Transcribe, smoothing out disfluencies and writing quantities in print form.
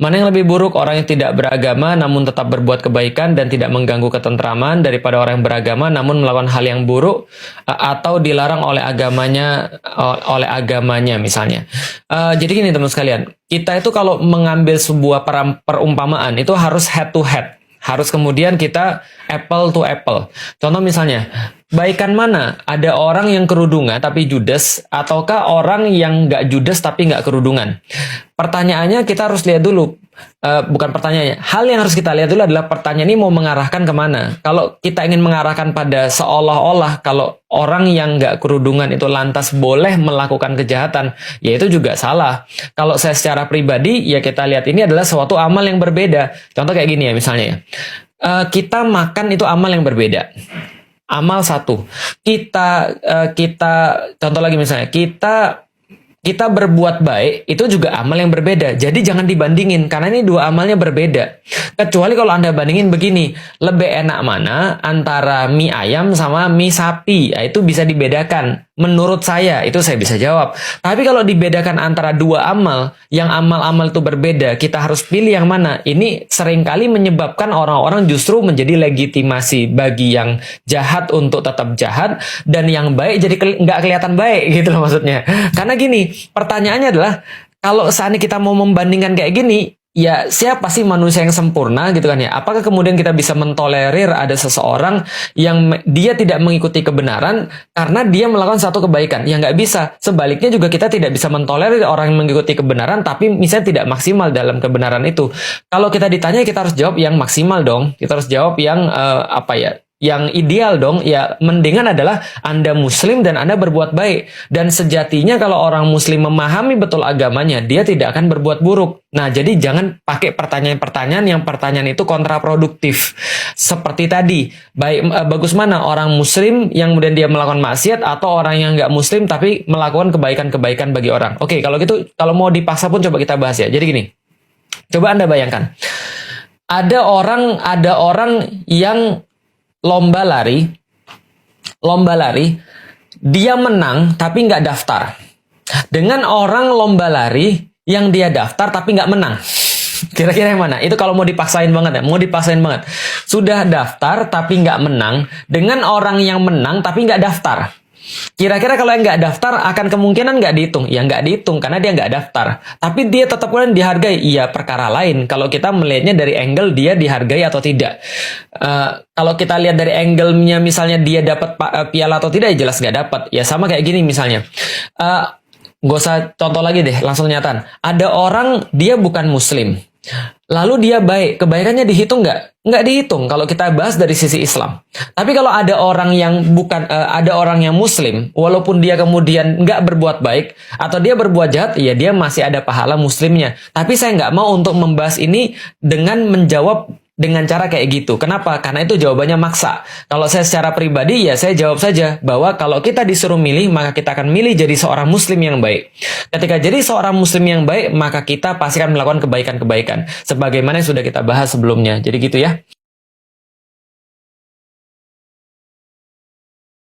Mana yang lebih buruk, orang yang tidak beragama namun tetap berbuat kebaikan dan tidak mengganggu ketentraman, daripada orang yang beragama namun melakukan hal yang buruk atau dilarang oleh agamanya misalnya. Jadi gini teman sekalian, kita itu kalau mengambil sebuah perumpamaan itu harus head to head. Harus kemudian kita apple to apple. Contoh misalnya, baikan mana? Ada orang yang kerudungan tapi judes, ataukah orang yang nggak judes tapi nggak kerudungan? Pertanyaannya kita harus lihat dulu. Bukan pertanyaannya. Hal yang harus kita lihat dulu adalah pertanyaan ini mau mengarahkan kemana. Kalau kita ingin mengarahkan pada seolah-olah kalau orang yang nggak kerudungan itu lantas boleh melakukan kejahatan, ya itu juga salah. Kalau saya secara pribadi, ya kita lihat ini adalah suatu amal yang berbeda. Contoh kayak gini ya misalnya ya. Kita makan itu amal yang berbeda. Amal satu. Kita contoh lagi misalnya, kita berbuat baik itu juga amal yang berbeda. Jadi jangan dibandingin karena ini dua amalnya berbeda. Kecuali kalau Anda bandingin begini, lebih enak mana antara mie ayam sama mie sapi? Nah, itu bisa dibedakan. Menurut saya itu saya bisa jawab. Tapi kalau dibedakan antara dua amal, yang amal-amal itu berbeda, kita harus pilih yang mana? Ini seringkali menyebabkan orang-orang justru menjadi legitimasi bagi yang jahat untuk tetap jahat dan yang baik jadi nggak kelihatan baik gitu loh maksudnya. Karena gini, pertanyaannya adalah kalau saat ini kita mau membandingkan kayak gini, ya siapa sih manusia yang sempurna gitu kan ya? Apakah kemudian kita bisa mentolerir ada seseorang yang dia tidak mengikuti kebenaran karena dia melakukan satu kebaikan? Ya nggak bisa. Sebaliknya juga kita tidak bisa mentolerir orang yang mengikuti kebenaran tapi misalnya tidak maksimal dalam kebenaran itu. Kalau kita ditanya kita harus jawab yang maksimal dong. Kita harus jawab yang yang ideal dong. Ya mendingan adalah Anda muslim dan Anda berbuat baik. Dan sejatinya kalau orang muslim memahami betul agamanya, dia tidak akan berbuat buruk. Nah, jadi jangan pakai pertanyaan-pertanyaan yang pertanyaan itu kontraproduktif. Seperti tadi, bagus mana orang muslim yang kemudian dia melakukan maksiat atau orang yang nggak muslim tapi melakukan kebaikan-kebaikan bagi orang. Oke, kalau gitu, kalau mau dipaksa pun coba kita bahas ya. Jadi gini, coba Anda bayangkan. Ada orang yang lomba lari, dia menang tapi nggak daftar. Dengan orang lomba lari yang dia daftar tapi nggak menang. Kira-kira yang mana? Itu kalau mau dipaksain banget ya, mau dipaksain banget. Sudah daftar tapi nggak menang, dengan orang yang menang tapi nggak daftar. Kira-kira kalau yang nggak daftar akan kemungkinan nggak dihitung? Ya nggak dihitung karena dia nggak daftar. Tapi dia tetap kemudian dihargai. Iya perkara lain. Kalau kita melihatnya dari angle dia dihargai atau tidak. Kalau kita lihat dari angle-nya misalnya dia dapat piala atau tidak, ya jelas nggak dapat. Ya sama kayak gini misalnya. Gak usah contoh lagi deh, langsung nyataan. Ada orang dia bukan muslim. Lalu dia baik, kebaikannya dihitung nggak? Nggak dihitung kalau kita bahas dari sisi Islam. Tapi kalau ada orang yang ada orang yang muslim, walaupun dia kemudian nggak berbuat baik atau dia berbuat jahat, ya dia masih ada pahala muslimnya. Tapi saya nggak mau untuk membahas ini dengan menjawab dengan cara kayak gitu. Kenapa? Karena itu jawabannya maksa. Kalau saya secara pribadi, ya saya jawab saja bahwa kalau kita disuruh milih, maka kita akan milih jadi seorang muslim yang baik. Ketika jadi seorang muslim yang baik, maka kita pasti akan melakukan kebaikan-kebaikan. Sebagaimana yang sudah kita bahas sebelumnya. Jadi gitu ya.